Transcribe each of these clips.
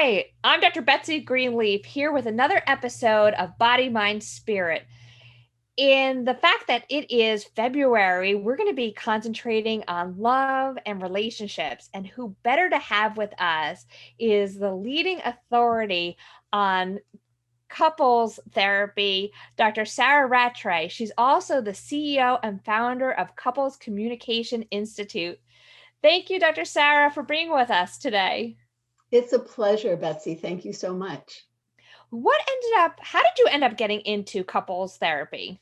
Hi, I'm Dr. Betsy Greenleaf here with another episode of Body, Mind, Spirit. In the fact that it is February, we're going to be concentrating on love and relationships. And who better to have with us is the leading authority on couples therapy, Dr. Sarah Rattray. She's also the CEO and founder of Couples Communication Institute. Thank you, Dr. Sarah, for being with us today. It's a pleasure, Betsy. Thank you so much. How did you end up getting into couples therapy?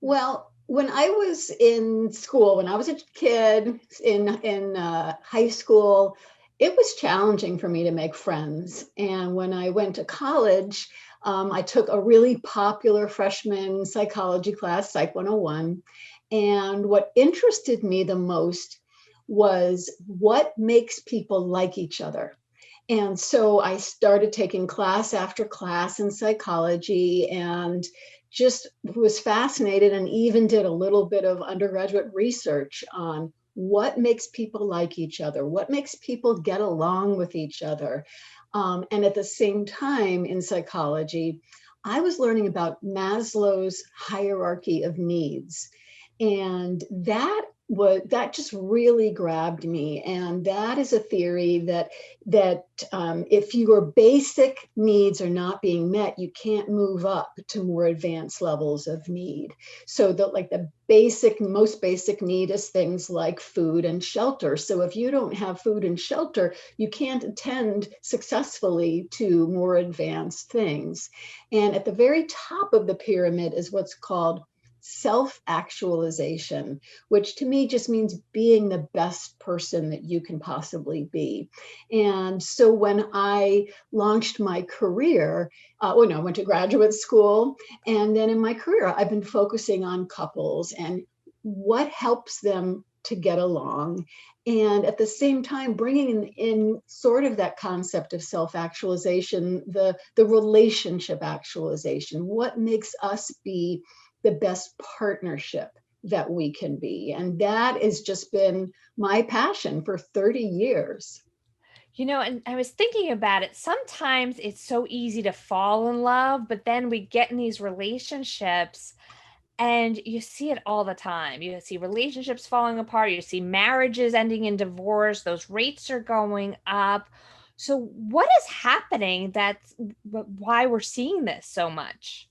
Well, when I was in school, when I was a kid in high school, it was challenging for me to make friends. And when I went to college, I took a really popular freshman psychology class, Psych 101. And what interested me the most was what makes people like each other. And so I started taking class after class in psychology and just was fascinated and even did a little bit of undergraduate research on what makes people like each other, what makes people get along with each other. And at the same time in psychology, I was learning about Maslow's hierarchy of needs. And that just really grabbed me. And that is a theory that if your basic needs are not being met, you can't move up to more advanced levels of need. So the most basic need is things like food and shelter. So if you don't have food and shelter, you can't attend successfully to more advanced things. And at the very top of the pyramid is what's called self-actualization, which to me just means being the best person that you can possibly be. And so when I launched my career, I went to graduate school, and then in my career, I've been focusing on couples and what helps them to get along. And at the same time, bringing in sort of that concept of self-actualization, the relationship actualization, what makes us be the best partnership that we can be. And that has just been my passion for 30 years. And I was thinking about it. Sometimes it's so easy to fall in love, but then we get in these relationships and you see it all the time. You see relationships falling apart, you see marriages ending in divorce, those rates are going up. So, what is happening that's why we're seeing this so much?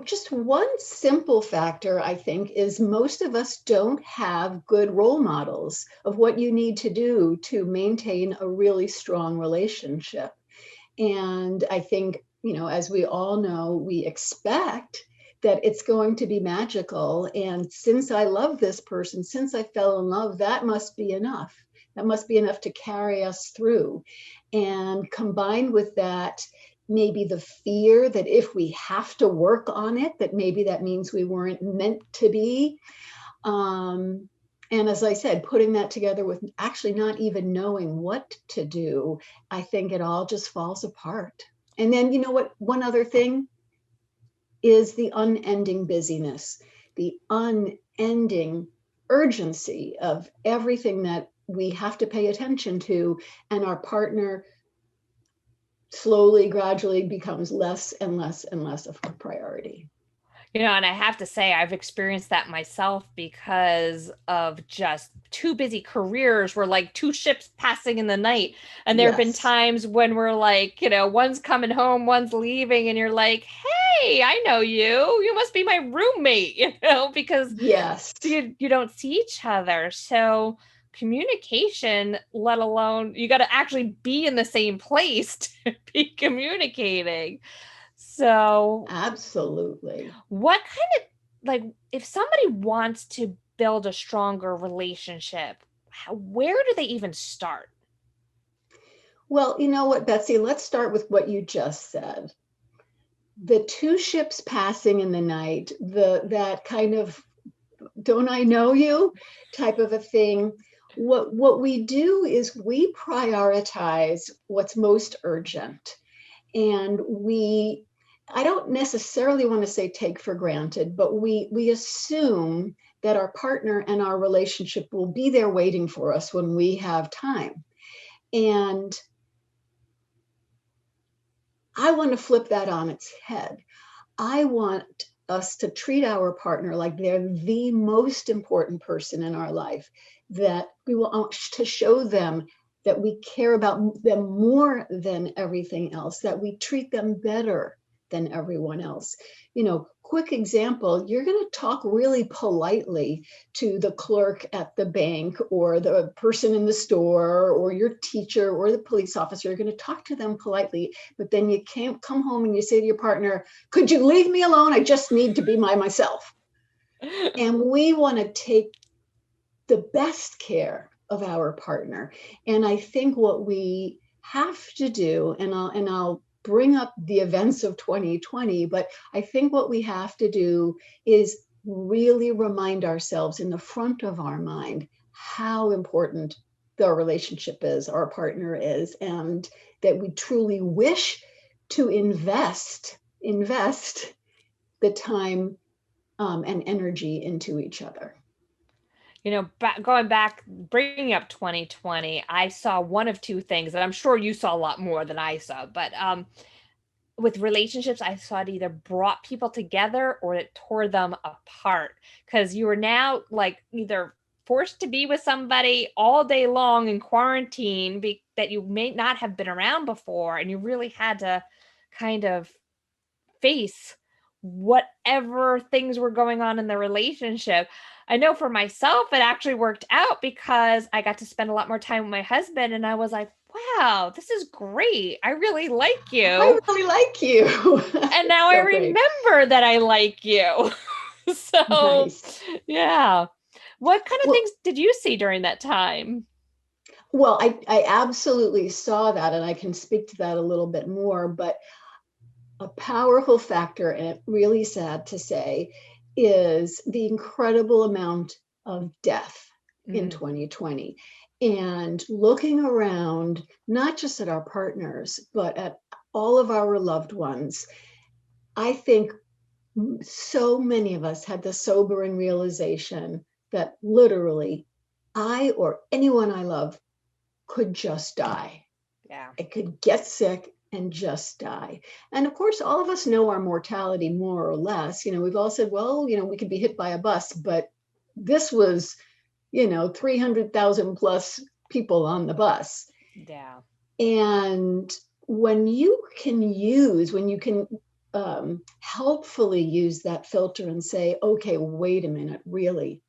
Just one simple factor, I think, is most of us don't have good role models of what you need to do to maintain a really strong relationship. And I think, as we all know, we expect that it's going to be magical. And since I love this person, since I fell in love, that must be enough. That must be enough to carry us through. And combined with that, maybe the fear that if we have to work on it, that maybe that means we weren't meant to be. And as I said, putting that together with actually not even knowing what to do, I think it all just falls apart. And then, you know what? One other thing is the unending busyness, the unending urgency of everything that we have to pay attention to, and our partner slowly, gradually becomes less and less and less of a priority. And I have to say, I've experienced that myself because of just two busy careers. We're like two ships passing in the night. And there have been Yes. times when we're like, one's coming home, one's leaving, and you're like, hey, I know you. You must be my roommate, because Yes. you don't see each other. So communication, let alone you got to actually be in the same place to be communicating. So Absolutely. what kind of, like, if somebody wants to build a stronger relationship, where do they even start? Well, you know what, Betsy, let's start with what you just said. The two ships passing in the night, that kind of don't I know you type of a thing. What we do is we prioritize what's most urgent. And I don't necessarily want to say take for granted, but we assume that our partner and our relationship will be there waiting for us when we have time. And I want to flip that on its head. I want us to treat our partner like they're the most important person in our life, that we want to show them that we care about them more than everything else, that we treat them better than everyone else. Quick example, you're going to talk really politely to the clerk at the bank or the person in the store or your teacher or the police officer. You're going to talk to them politely, but then you can't come home and you say to your partner, could you leave me alone? I just need to be by myself. And we want to take the best care of our partner. And I think what we have to do, and I'll bring up the events of 2020, but I think what we have to do is really remind ourselves in the front of our mind how important the relationship is, our partner is, and that we truly wish to invest the time and energy into each other. Going back, bringing up 2020, I saw one of two things, and I'm sure you saw a lot more than I saw, but with relationships, I saw it either brought people together or it tore them apart, because you were now like either forced to be with somebody all day long in quarantine that you may not have been around before, and you really had to kind of face whatever things were going on in the relationship. I know for myself, it actually worked out because I got to spend a lot more time with my husband, and I was like, wow, this is great. I really like you. I really like you. And now So I remember that I like you. So, nice. Yeah. What kind of things did you see during that time? Well, I absolutely saw that, and I can speak to that a little bit more, but a powerful factor, and it's really sad to say, is the incredible amount of death in 2020. And looking around, not just at our partners, but at all of our loved ones, I think so many of us had the sobering realization that literally I or anyone I love could just die. Yeah. I could get sick and just die. And of course, all of us know our mortality more or less. We've all said, well, we could be hit by a bus, but this was, 300,000 plus people on the bus. Yeah. And when you can helpfully use that filter and say, okay, wait a minute, really,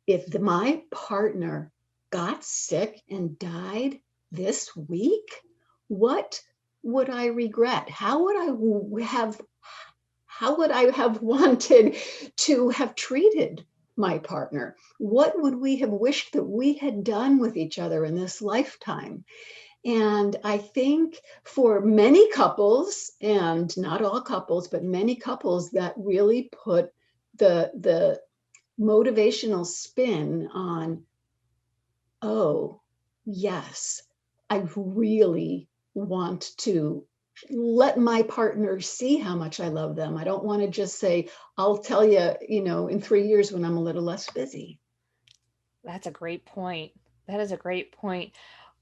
if my partner got sick and died this week, what would I regret? How would I have wanted to have treated my partner? What would we have wished that we had done with each other in this lifetime? And I think for many couples, and not all couples, but many couples, that really put the motivational spin on, oh, yes, I really want to let my partner see how much I love them. I don't want to just say, I'll tell you, in 3 years when I'm a little less busy. That's a great point. That is a great point.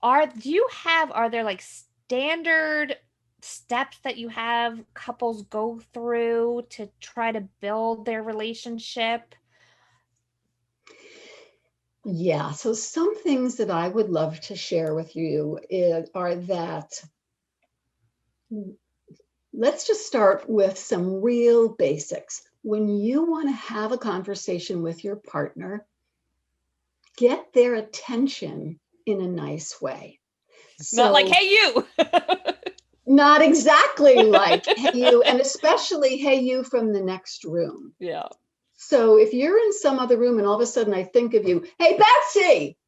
Are there like standard steps that you have couples go through to try to build their relationship? Yeah, so some things that I would love to share with you are that, let's just start with some real basics. When you want to have a conversation with your partner, get their attention in a nice way. Not like, hey, you. Not exactly like, hey, you, and especially, hey, you from the next room. Yeah. So if you're in some other room and all of a sudden I think of you, hey, Betsy,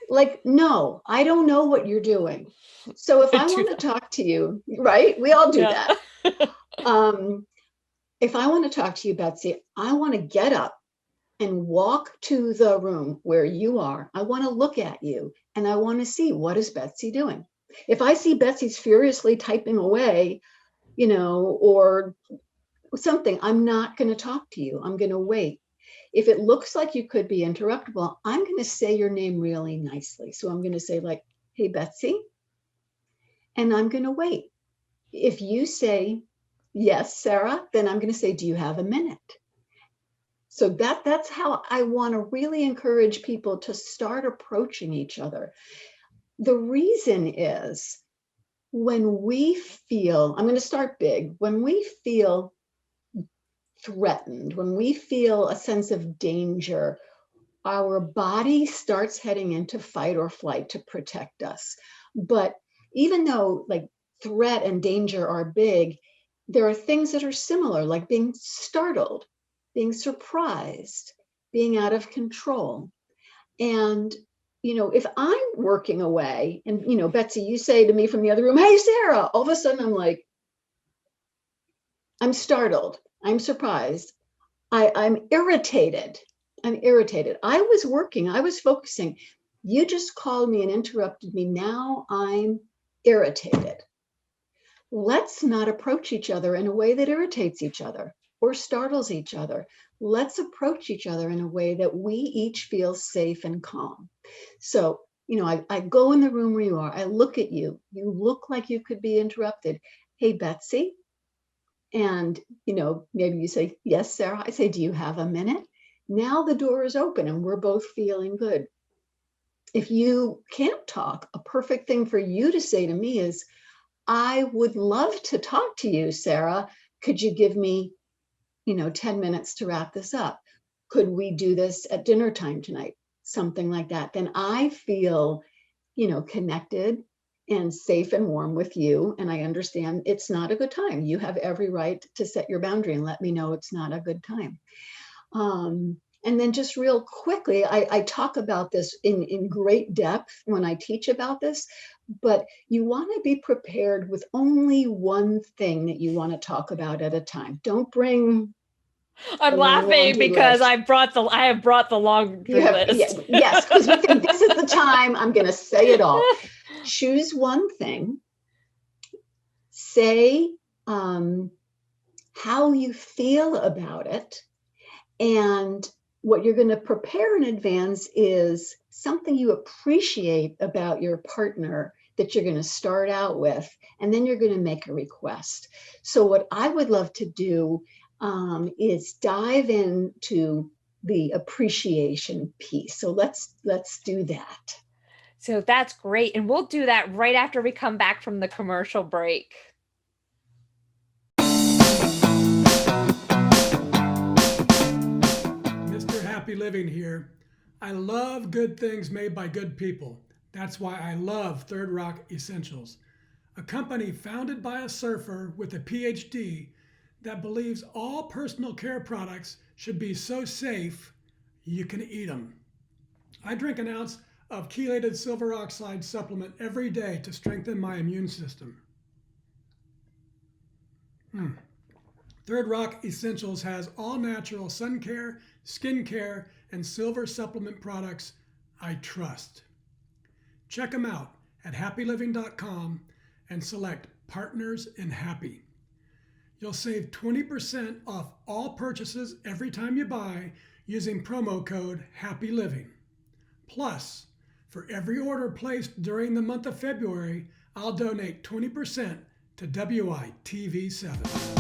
like, no, I don't know what you're doing. So if I want to talk to you, right? We all do that. If I want to talk to you, Betsy, I want to get up and walk to the room where you are. I want to look at you and I want to see, what is Betsy doing? If I see Betsy's furiously typing away, or something, I'm not going to talk to you. I'm going to wait. If it looks like you could be interruptible, I'm going to say your name really nicely. So I'm going to say, like, hey, Betsy, and I'm going to wait. If you say, yes, Sarah, then I'm going to say, do you have a minute? So that's how I want to really encourage people to start approaching each other. The reason is when we feel, I'm going to start big, when we feel threatened, when we feel a sense of danger, our body starts heading into fight or flight to protect us. But even though like threat and danger are big, there are things that are similar, like being startled, being surprised, being out of control. And, if I'm working away and, Betsy, you say to me from the other room, hey, Sarah, all of a sudden I'm like, I'm startled, I'm surprised, I'm irritated. I was working, I was focusing. You just called me and interrupted me. Now I'm irritated. Let's not approach each other in a way that irritates each other or startles each other. Let's approach each other in a way that we each feel safe and calm. So, I go in the room where you are, I look at you, you look like you could be interrupted. Hey, Betsy. And, maybe you say, yes, Sarah. I say, do you have a minute? Now the door is open and we're both feeling good. If you can't talk, a perfect thing for you to say to me is, I would love to talk to you, Sarah. Could you give me, 10 minutes to wrap this up? Could we do this at dinner time tonight? Something like that. Then I feel, connected and safe and warm with you. And I understand it's not a good time. You have every right to set your boundary and let me know it's not a good time. And then just real quickly, I talk about this in great depth when I teach about this, but you want to be prepared with only one thing that you want to talk about at a time. Don't bring. I'm laughing because I have brought the laundry list. Yes, because we think this is the time I'm going to say it all. Choose one thing. Say how you feel about it. And what you're going to prepare in advance is something you appreciate about your partner that you're going to start out with, and then you're going to make a request. So what I would love to do is dive into the appreciation piece. So let's do that. So that's great. And we'll do that right after we come back from the commercial break. Happy Living here. I love good things made by good people. That's why I love Third Rock Essentials, a company founded by a surfer with a PhD that believes all personal care products should be so safe you can eat them. I drink an ounce of chelated silver oxide supplement every day to strengthen my immune system. Third Rock Essentials has all natural sun care, skin care, and silver supplement products I trust. Check them out at happyliving.com and select Partners in Happy. You'll save 20% off all purchases every time you buy using promo code HAPPYLIVING. Plus, for every order placed during the month of February, I'll donate 20% to WYTV7.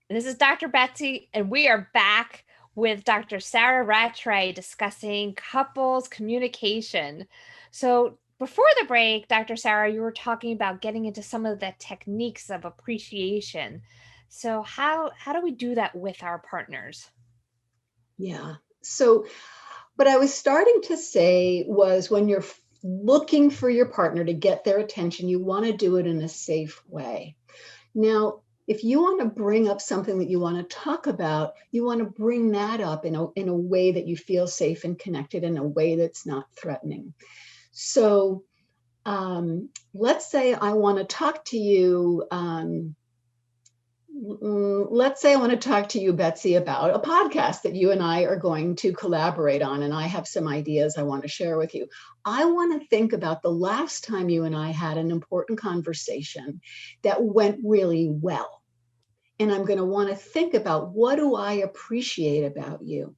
This is Dr. Betsy, and we are back with Dr. Sarah Rattray discussing couples communication. So before the break, Dr. Sarah, you were talking about getting into some of the techniques of appreciation. So how do we do that with our partners? Yeah. So what I was starting to say was when you're looking for your partner to get their attention, you want to do it in a safe way. Now, if you want to bring up something that you want to talk about, you want to bring that up in a way that you feel safe and connected, in a way that's not threatening. So let's say I want to talk to you. Let's say I want to talk to you, Betsy, about a podcast that you and I are going to collaborate on, and I have some ideas I want to share with you. I want to think about the last time you and I had an important conversation that went really well. And I'm going to want to think about, what do I appreciate about you?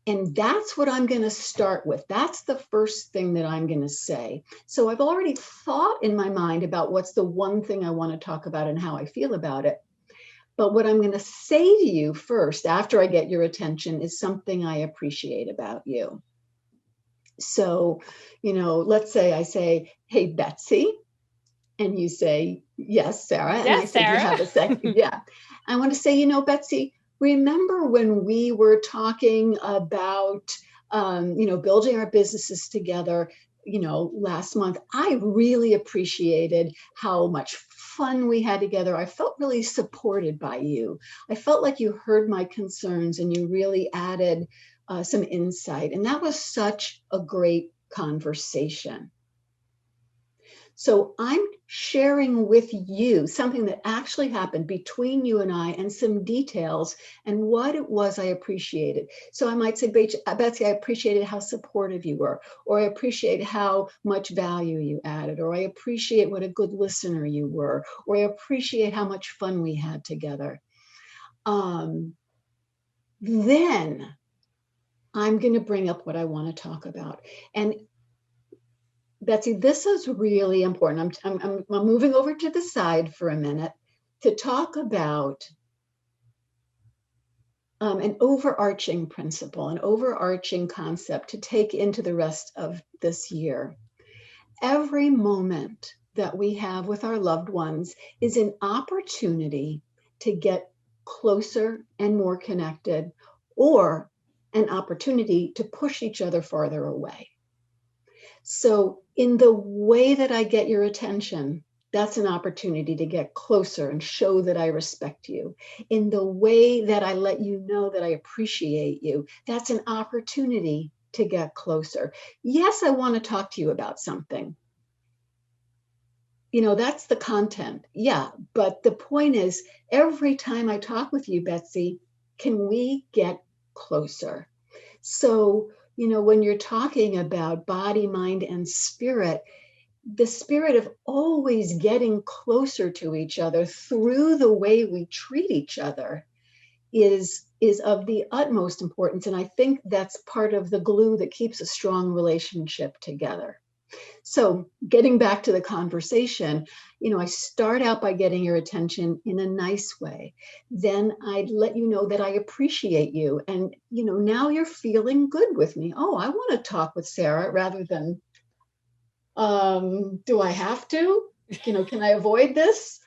And that's what I'm going to start with. That's the first thing that I'm going to say. So I've already thought in my mind about what's the one thing I want to talk about and how I feel about it. But what I'm going to say to you first, after I get your attention, is something I appreciate about you. So, let's say I say, hey, Betsy. And you say, yes, Sarah. And yes, I say, Sarah. Do you have a second? Yeah. I want to say, Betsy, remember when we were talking about, building our businesses together, last month? I really appreciated how much fun we had together. I felt really supported by you. I felt like you heard my concerns and you really added some insight. And that was such a great conversation. So I'm sharing with you something that actually happened between you and I, and some details and what it was I appreciated. So I might say, Betsy, I appreciated how supportive you were, or I appreciate how much value you added, or I appreciate what a good listener you were, or I appreciate how much fun we had together. Then I'm going to bring up what I want to talk about. And Betsy, this is really important. I'm moving over to the side for a minute to talk about an overarching principle, an overarching concept to take into the rest of this year. Every moment that we have with our loved ones is an opportunity to get closer and more connected, or an opportunity to push each other farther away. So in the way that I get your attention, that's an opportunity to get closer and show that I respect you. In the way that I let you know that I appreciate you, that's an opportunity to get closer. Yes, I want to talk to you about something. That's the content. Yeah, but the point is, every time I talk with you, Betsy, can we get closer? So when you're talking about body, mind, and spirit, the spirit of always getting closer to each other through the way we treat each other is of the utmost importance. And I think that's part of the glue that keeps a strong relationship together. So getting back to the conversation, I start out by getting your attention in a nice way. Then I let you know that I appreciate you. And, now you're feeling good with me. Oh, I want to talk with Sarah, rather than, do I have to? Can I avoid this?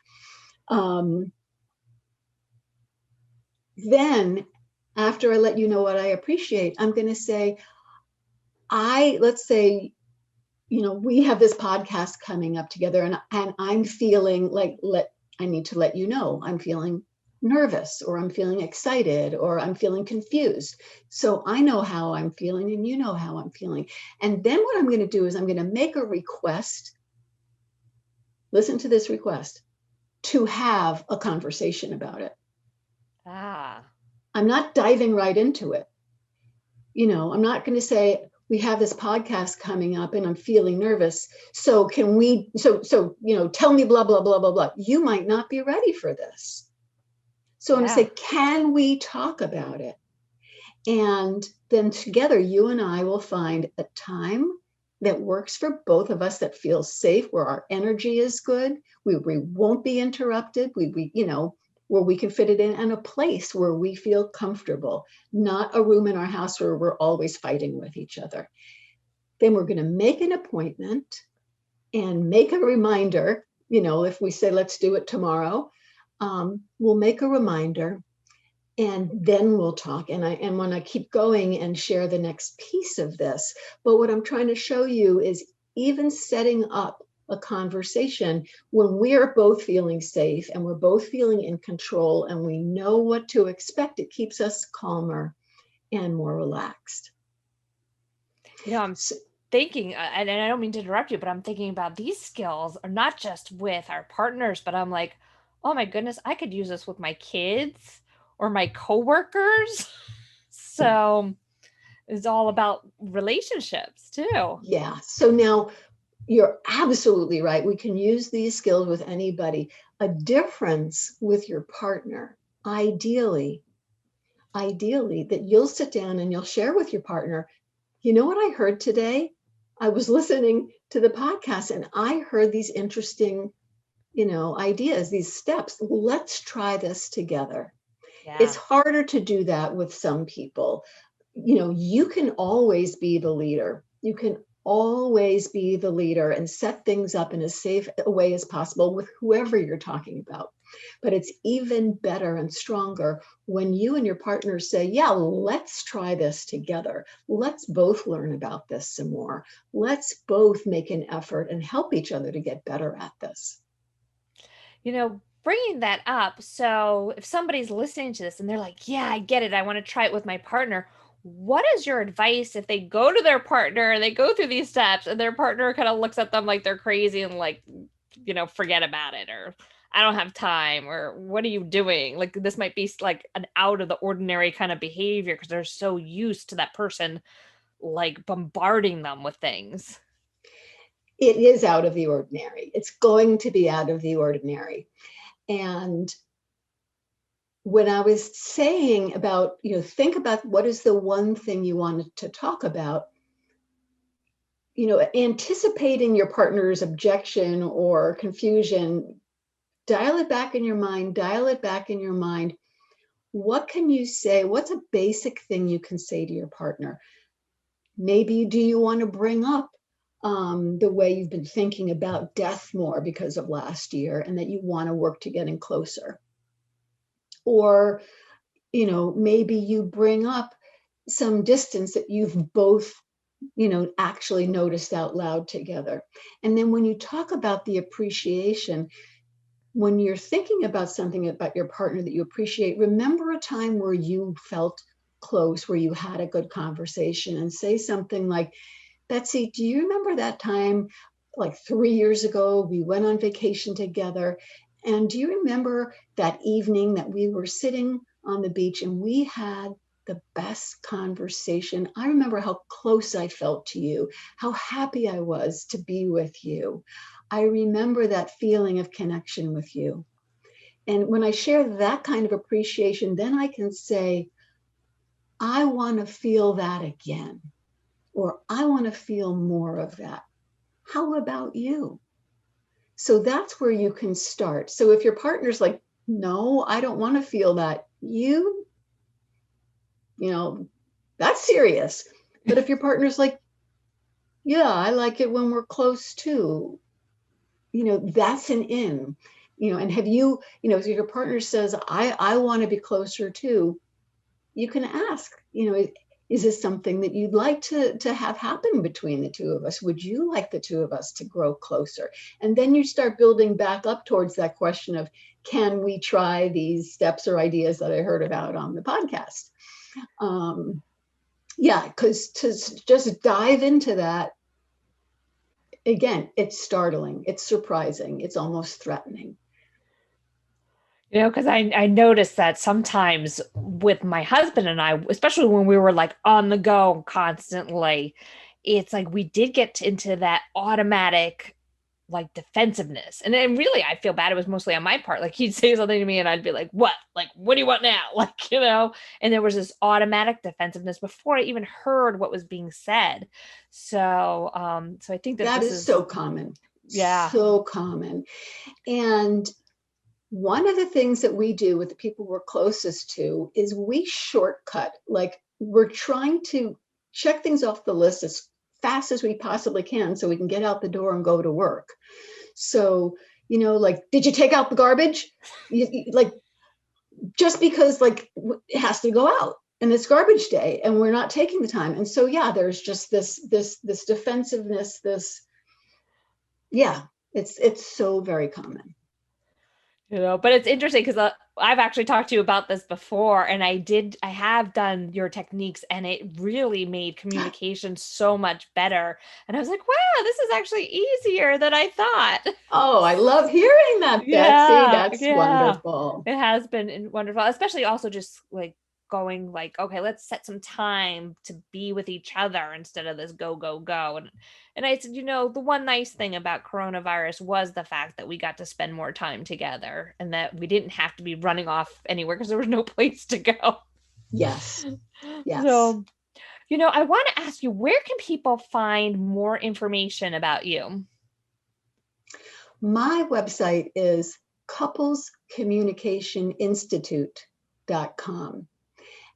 Then after I let you know what I appreciate, I'm going to say, let's say, we have this podcast coming up together, and I'm feeling like, I need to let you know I'm feeling nervous, or I'm feeling excited, or I'm feeling confused. So I know how I'm feeling and you know how I'm feeling. And then what I'm going to do is I'm going to make a request. Listen to this request: to have a conversation about it. I'm not diving right into it. I'm not going to say, we have this podcast coming up and I'm feeling nervous. So can we, tell me blah, blah, blah, blah, blah. You might not be ready for this. So I'm going to say, can we talk about it? And then together, you and I will find a time that works for both of us, that feels safe, where our energy is good. We won't be interrupted. Where we can fit it in, and a place where we feel comfortable, not a room in our house where we're always fighting with each other. Then we're going to make an appointment and make a reminder. If we say, let's do it tomorrow, we'll make a reminder, and then we'll talk. And I want to keep going and share the next piece of this. But what I'm trying to show you is, even setting up a conversation when we are both feeling safe and we're both feeling in control and we know what to expect, it keeps us calmer and more relaxed. I'm thinking, and I don't mean to interrupt you, but I'm thinking about these skills are not just with our partners, but I'm like, oh my goodness, I could use this with my kids or my coworkers. So it's all about relationships too. Yeah. So now, you're absolutely right. We can use these skills with anybody. A difference with your partner ideally, that you'll sit down and you'll share with your partner, you know what I heard today? I was listening to the podcast and I heard these interesting, ideas, these steps. Let's try this together. It's Yeah. harder to do that with some people. You can always be the leader. You can always be the leader and set things up in as safe a way as possible with whoever you're talking about. But it's even better and stronger when you and your partner say, yeah, let's try this together. Let's both learn about this some more. Let's both make an effort and help each other to get better at this. Bringing that up, so if somebody's listening to this and they're like, yeah, I get it, I want to try it with my partner, what is your advice if they go to their partner and they go through these steps and their partner kind of looks at them like they're crazy and like, forget about it, or I don't have time, or what are you doing? Like, this might be like an out of the ordinary kind of behavior because they're so used to that person like bombarding them with things. It is out of the ordinary. It's going to be out of the ordinary. And when I was saying about, think about what is the one thing you wanted to talk about, anticipating your partner's objection or confusion, dial it back in your mind. What can you say? What's a basic thing you can say to your partner? Maybe, do you want to bring up the way you've been thinking about death more because of last year and that you want to work to getting closer? Or, maybe you bring up some distance that you've both, actually noticed out loud together. And then when you talk about the appreciation, when you're thinking about something about your partner that you appreciate, remember a time where you felt close, where you had a good conversation, and say something like, Betsy, do you remember that time like 3 years ago, we went on vacation together? And do you remember that evening that we were sitting on the beach and we had the best conversation? I remember how close I felt to you, how happy I was to be with you. I remember that feeling of connection with you. And when I share that kind of appreciation, then I can say, I want to feel that again, or I want to feel more of that. How about you? So that's where you can start. So if your partner's like, no, I don't want to feel that, that's serious. But if your partner's like, yeah, I like it when we're close too, that's an in, and have you, if your partner says, I want to be closer too, you can ask, is this something that you'd like to have happen between the two of us? Would you like the two of us to grow closer? And then you start building back up towards that question of, can we try these steps or ideas that I heard about on the podcast? Because to just dive into that, again, it's startling, it's surprising, it's almost threatening. Because I noticed that sometimes with my husband and I, especially when we were like on the go constantly, it's like we did get into that automatic like defensiveness. And then really I feel bad. It was mostly on my part. Like he'd say something to me and I'd be like, what? Like, what do you want now? Like, and there was this automatic defensiveness before I even heard what was being said. So I think that is so common. Yeah. So common. And one of the things that we do with the people we're closest to is we shortcut, like we're trying to check things off the list as fast as we possibly can so we can get out the door and go to work. So, like, did you take out the garbage? Like, just because like it has to go out and it's garbage day and we're not taking the time. And so, there's just this defensiveness, it's so very common. But it's interesting because I've actually talked to you about this before, and I have done your techniques, and it really made communication so much better. And I was like, wow, this is actually easier than I thought. Oh, I love hearing that, Betsy. That's wonderful. It has been wonderful, especially also just like going like, okay, let's set some time to be with each other instead of this go, go, go. And I said, the one nice thing about coronavirus was the fact that we got to spend more time together and that we didn't have to be running off anywhere because there was no place to go. Yes. Yes. So, I want to ask you, where can people find more information about you? My website is couplescommunicationinstitute.com.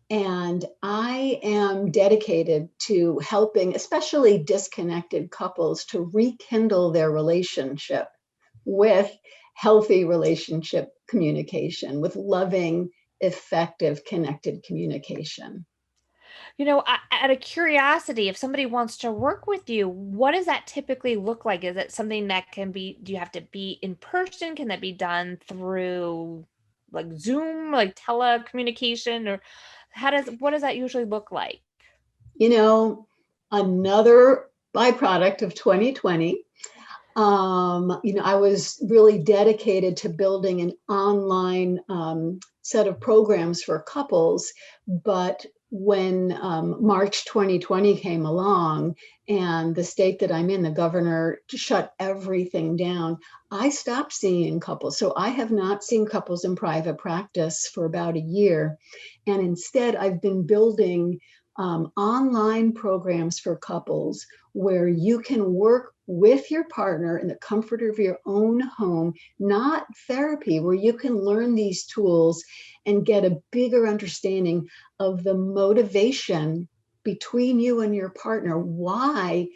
And I am dedicated to helping especially disconnected couples to rekindle their relationship with healthy relationship communication, with loving, effective, connected communication. Out of curiosity, if somebody wants to work with you, what does that typically look like? Is it something that do you have to be in person? Can that be done through like Zoom, like telecommunication, or what does that usually look like? Another byproduct of 2020. I was really dedicated to building an online set of programs for couples, but when March 2020 came along and the state that I'm in, the governor shut everything down, I stopped seeing couples. So I have not seen couples in private practice for about a year. And instead, I've been building online programs for couples where you can work with your partner in the comfort of your own home, not therapy, where you can learn these tools and get a bigger understanding of the motivation between you and your partner. Why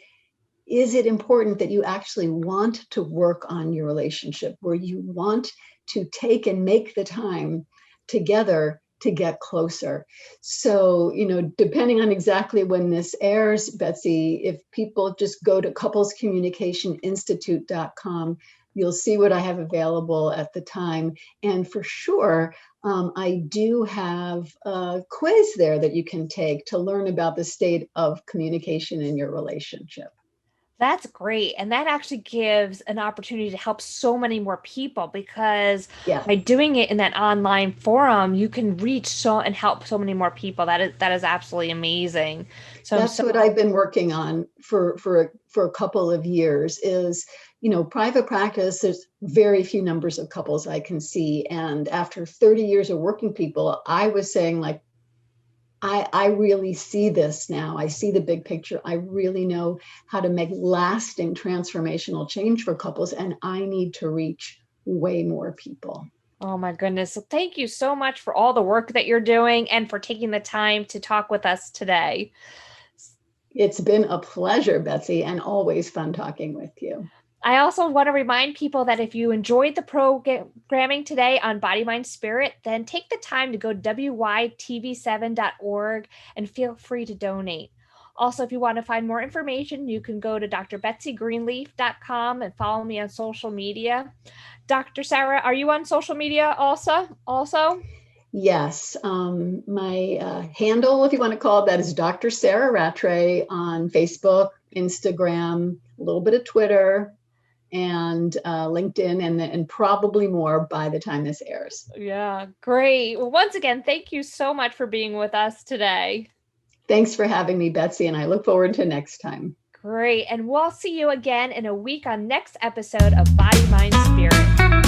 is it important that you actually want to work on your relationship, where you want to take and make the time together to get closer? So, depending on exactly when this airs, Betsy, if people just go to couplescommunicationinstitute.com, you'll see what I have available at the time. And for sure, I do have a quiz there that you can take to learn about the state of communication in your relationship. That's great. And that actually gives an opportunity to help so many more people, because by doing it in that online forum, you can reach and help so many more people. That is absolutely amazing. So that's what I've been working on for a couple of years is, private practice, there's very few numbers of couples I can see. And after 30 years of working people, I was saying like, I really see this now. I see the big picture. I really know how to make lasting transformational change for couples, and I need to reach way more people. Oh my goodness. So thank you so much for all the work that you're doing and for taking the time to talk with us today. It's been a pleasure, Betsy, and always fun talking with you. I also want to remind people that if you enjoyed the programming today on Body, Mind, Spirit, then take the time to go to WYTV7.org and feel free to donate. Also, if you want to find more information, you can go to drbetsygreenleaf.com and follow me on social media. Dr. Sarah, are you on social media also? Yes. My handle, if you want to call it that, is Dr. Sarah Rattray on Facebook, Instagram, a little bit of Twitter, and LinkedIn, and probably more by the time this airs. Yeah, great. Well, once again, thank you so much for being with us today. Thanks for having me, Betsy, and I look forward to next time. Great. And we'll see you again in a week on next episode of Body, Mind, Spirit.